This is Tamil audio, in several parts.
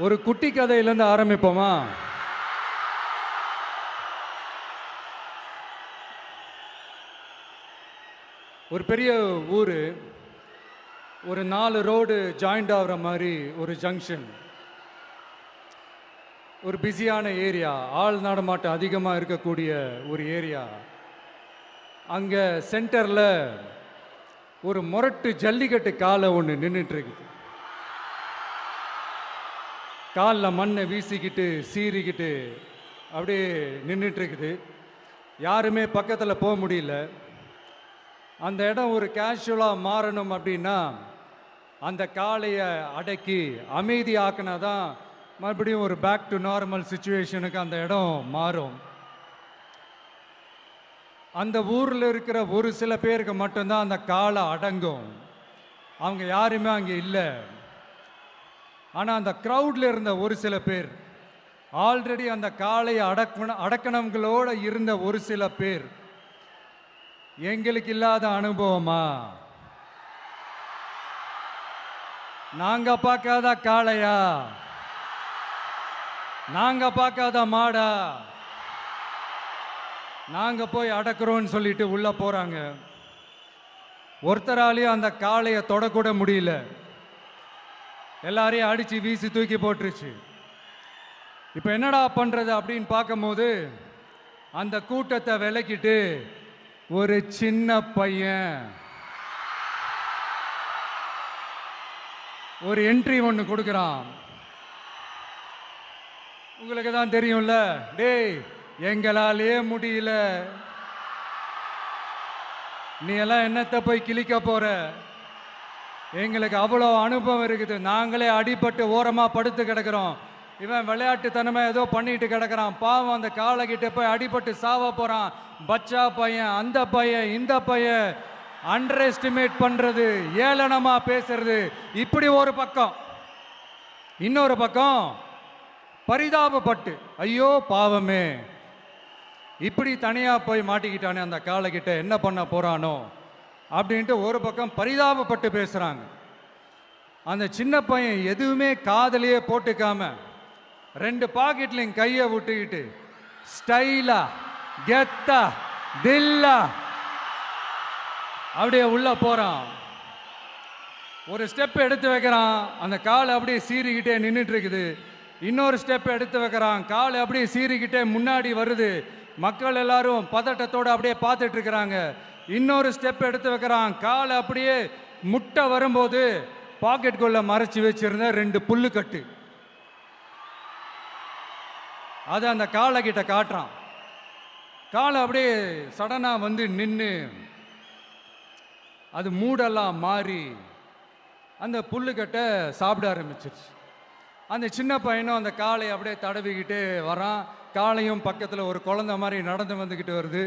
ஒரு குட்டி கதையிலேருந்து ஆரம்பிப்போமா? ஒரு பெரிய ஊர், ஒரு 4 ரோடு ஜாயிண்ட் ஆகிற மாதிரி ஒரு ஜங்ஷன், ஒரு பிஸியான ஏரியா, ஆள் நடமாட்டம் அதிகமாக இருக்கக்கூடிய ஒரு ஏரியா. அங்கே சென்டரில் ஒரு முரட்டு ஜல்லிக்கட்டு காலை ஒன்று நின்றுட்டுருக்குது. காலில் மண்ணை வீசிக்கிட்டு சீறிக்கிட்டு அப்படியே நின்றுட்டுருக்குது. யாருமே பக்கத்தில் போக முடியல. அந்த இடம் ஒரு கேஷுவலாக மாறணும் அப்படின்னா அந்த காளையை அடக்கி அமைதியாக்கினா தான் மறுபடியும் ஒரு பேக் டு நார்மல் சுச்சுவேஷனுக்கு அந்த இடம் மாறும். அந்த ஊரில் இருக்கிற ஒரு சில பேருக்கு மட்டும்தான் அந்த காளை அடங்கும். அவங்க யாருமே அங்கே இல்லை. ஆனால் அந்த க்ரௌடில் இருந்த ஒரு சில பேர், ஆல்ரெடி அந்த காளையை அடக்கணங்களோடு இருந்த ஒரு சில பேர், எங்களுக்கு இல்லாத அனுபவமா? நாங்க பார்க்காத காளையா? நாங்க பார்க்காத மாடா? நாங்க போய் அடக்குறோம்னு சொல்லிட்டு உள்ள போறாங்க. ஒருத்தராலையும் அந்த காளையை தொடக்கூட முடியல. எல்லாரையும் அடிச்சு வீசி தூக்கி போட்டுருச்சு. இப்போ என்னடா பண்றது அப்படின்னு பார்க்கும்போது அந்த கூட்டத்தை விலக்கிட்டு ஒரு சின்ன பையன் ஒரு என்ட்ரி ஒன்று கொடுக்குறான். உங்களுக்கு தான் தெரியும்ல, டேய் எங்களாலே முடியல, நீ எல்லாம் என்னத்தை போய் கிழிக்க போற? எங்களுக்கு அவ்வளோ அனுபவம் இருக்குது, நாங்களே அடிபட்டு ஓரமாக படுத்து கிடக்கிறோம், இவன் விளையாட்டுத்தனமாக ஏதோ பண்ணிட்டு கிடக்கிறான், பாவம் அந்த காளைகிட்ட போய் அடிபட்டு சாவ போகிறான், பச்சா பையன், அந்த பையன், இந்த பையன், அண்டர் எஸ்டிமேட் பண்ணுறது, ஏளனமாக பேசுறது, இப்படி ஒரு பக்கம். இன்னொரு பக்கம் பரிதாபப்பட்டு, ஐயோ பாவமே, இப்படி தனியாக போய் மாட்டிக்கிட்டானே அந்த காளைகிட்ட, என்ன பண்ண போகிறானோ அப்படின்ட்டு ஒரு பக்கம் பரிதாபப்பட்டு பேசுகிறாங்க. அந்த சின்ன பையன் எதுவுமே காதலையே போட்டுக்காம 2 பாக்கெட்லையும் கையை விட்டுக்கிட்டு ஸ்டைலா கெத்தா தில்லா அப்படியே உள்ள போறான். ஒரு ஸ்டெப் எடுத்து வைக்கிறான், அந்த காலை அப்படியே சீறிக்கிட்டே நின்றுட்டு இருக்குது. இன்னொரு ஸ்டெப் எடுத்து வைக்கிறான், காலை அப்படியே சீறிக்கிட்டே முன்னாடி வருது. மக்கள் எல்லாரும் பதட்டத்தோடு அப்படியே பார்த்துட்டு இருக்கிறாங்க. இன்னொரு ஸ்டெப் எடுத்து வைக்கிறான், காலை அப்படியே முட்டை வரும்போது பாக்கெட்டுக்குள்ள மறைச்சி வச்சிருந்த 2 புல்லுக்கட்டு அதை அந்த காளை கிட்ட காட்டுறான். காளை அப்படியே சடனா வந்து நின்று அது மூடெல்லாம் மாறி அந்த புல்லுக்கட்டை சாப்பிட ஆரம்பிச்சிருச்சு. அந்த சின்ன பையனும் அந்த காளையை அப்படியே தடவிக்கிட்டே வரான். காளையும் பக்கத்தில் ஒரு குழந்தை மாதிரி நடந்து வந்துக்கிட்டு வருது.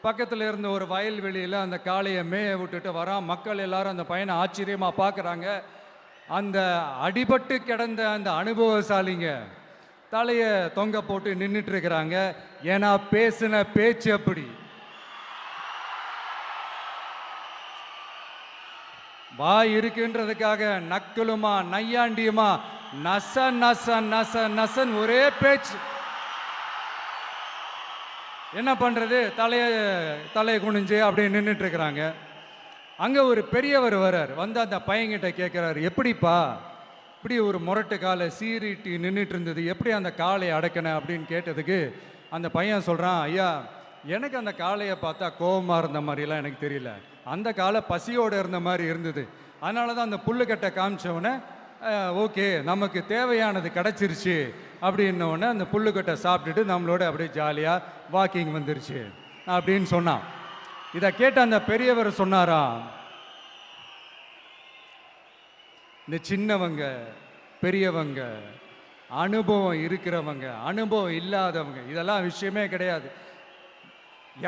பக்கத்தில் இருந்த ஒரு வயல்வெளியில் அந்த காளையை மேய விட்டுட்டு வரான். மக்கள் எல்லாரும் அந்த பையனை ஆச்சரியமாக பார்க்குறாங்க. அந்த அடிபட்டு கிடந்த அந்த அனுபவசாலிங்க தலையை தொங்க போட்டு நின்றுட்டு இருக்கிறாங்க. ஏன்னா பேசின பேச்சு அப்படி. வாய் இருக்குன்றதுக்காக நக்கலுமா நையாண்டியுமா நச நச நச நசன் ஒரே பேச்சு. என்ன பண்ணுறது, தலையை குனிஞ்சு அப்படியே நின்றுட்டு இருக்கிறாங்க. அங்கே ஒரு பெரியவர் வர்றார். வந்து அந்த பையன்கிட்ட கேட்குறாரு, எப்படிப்பா இப்படி ஒரு முரட்டு காலை சீறிட்டு நின்றுட்டு இருந்தது, எப்படி அந்த காளையை அடக்கின அப்படின்னு கேட்டதுக்கு அந்த பையன் சொல்கிறான், ஐயா எனக்கு அந்த காளையை பார்த்தா கோபமாக இருந்த மாதிரிலாம் எனக்கு தெரியல, அந்த காலை பசியோடு இருந்த மாதிரி இருந்தது, அதனால தான் அந்த புல்லுக்கட்டை காமிச்சவொடனே ஓகே நமக்கு தேவையானது கிடச்சிருச்சு அப்படின்னோடனே அந்த புல்லுக்கட்டை சாப்பிட்டுட்டு நம்மளோட அப்படியே ஜாலியாக வாக்கிங் வந்துருச்சு அப்படின்னு சொன்னான். இதை கேட்ட அந்த பெரியவர் சொன்னாரா, இந்த சின்னவங்க பெரியவங்க அனுபவம் இருக்கிறவங்க அனுபவம் இல்லாதவங்க இதெல்லாம் விஷயமே கிடையாது.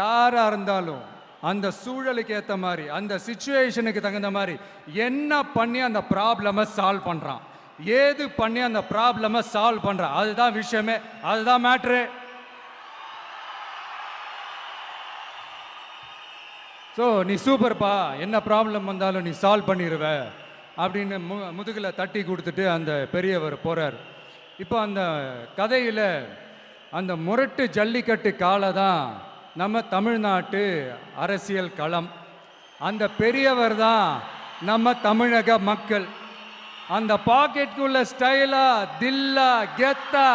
யாரா இருந்தாலும் அந்த சூழலுக்கு ஏற்ற மாதிரி அந்த சிச்சுவேஷனுக்கு தகுந்த மாதிரி என்ன பண்ணி அந்த ப்ராப்ளமை சால்வ் பண்ணுறான், ஏது பண்ணி அந்த ப்ராப்ளமை சால்வ் பண்ணுறான், அதுதான் விஷயமே, அதுதான் மேட்ரு. ஸோ நீ சூப்பர்ப்பா, என்ன ப்ராப்ளம் வந்தாலும் நீ சால்வ் பண்ணிடுவ அப்படின்னு முதுகில் தட்டி கொடுத்துட்டு அந்த பெரியவர் போகிறார். இப்போ அந்த கதையில் அந்த முரட்டு ஜல்லிக்கட்டு காலை தான் நம்ம தமிழ்நாட்டு அரசியல் களம். அந்த பெரியவர் தான் நம்ம தமிழக மக்கள். அந்த பாக்கெட்டுக்குள்ள ஸ்டைலா தில்லா கெத்தா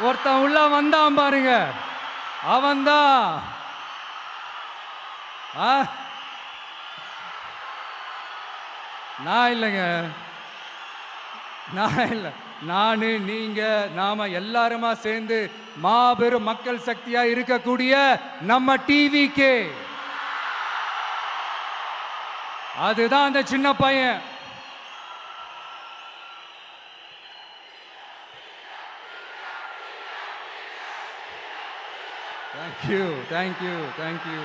ஒருத்தன் உள்ள வந்தான் பாருங்க, அவன்தான் நான் இல்லைங்க, நான் இல்லை, நானு நீங்க நாம எல்லாருமா சேர்ந்து மாபெரும் மக்கள் சக்தியா இருக்கக்கூடிய நம்ம டிவிகே, அதுதான் அந்த சின்ன பையன். Thank you thank you thank you.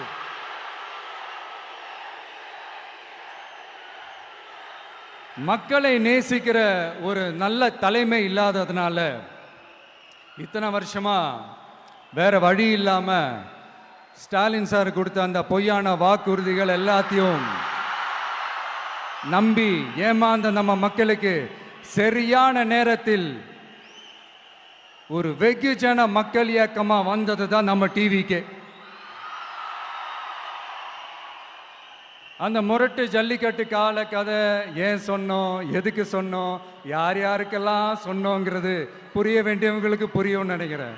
மக்களை நேசிக்கிற ஒரு நல்ல தலைமை இல்லாததுனால இத்தனை வருஷமா வேற வழி இல்லாம ஸ்டாலின் சார் கொடுத்த அந்த பொய்யான வாக்குறுதிகள் எல்லாத்தையும் நம்பி ஏமாந்த நம்ம மக்களுக்கு சரியான நேரத்தில் ஒரு வெகுஜன மக்கள் இயக்கமா வந்தது தான் நம்ம டிவிக்கு. அந்த முரட்டு ஜல்லிக்கட்டு கால கதை ஏன் சொன்னோம், எதுக்கு சொன்னோம், யார் யாருக்கெல்லாம் சொன்னோங்கிறது புரிய வேண்டியவங்களுக்கு புரியும்னு நினைக்கிறேன்.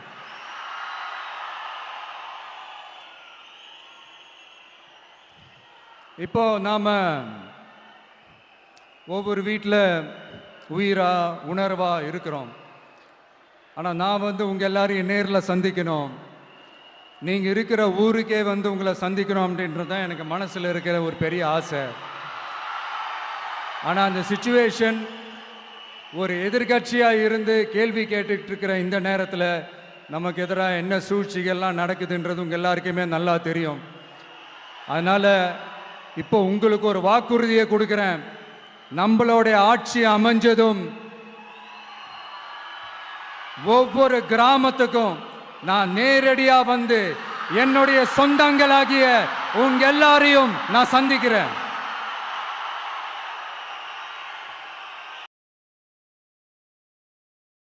இப்போ நாம ஒவ்வொரு வீட்டில் உயிரா உணர்வா இருக்கிறோம். ஆனால் நான் உங்கள் எல்லாரையும் நேரில் சந்திக்கணும், நீங்கள் இருக்கிற ஊருக்கே உங்களை சந்திக்கணும் அப்படின்றது தான் எனக்கு மனசில் இருக்கிற ஒரு பெரிய ஆசை. ஆனால் அந்த சிச்சுவேஷன் ஒரு எதிர்கட்சியாக இருந்து கேள்வி கேட்டுக்கிட்டு இருக்கிற இந்த நேரத்தில் நமக்கு எதிராக என்ன சூழ்ச்சிகள்லாம் நடக்குதுன்றது உங்கள் எல்லாருக்குமே நல்லா தெரியும். அதனால் இப்போ உங்களுக்கு ஒரு வாக்குறுதியை கொடுக்குறேன். நம்மளுடைய ஆட்சி அமைஞ்சதும் ஒவ்வொரு கிராமத்துக்கும் நான் நேரடியா வந்து என்னுடைய சொந்தங்களாகிய உங்க எல்லாரையும் நான் சந்திக்கிறேன்.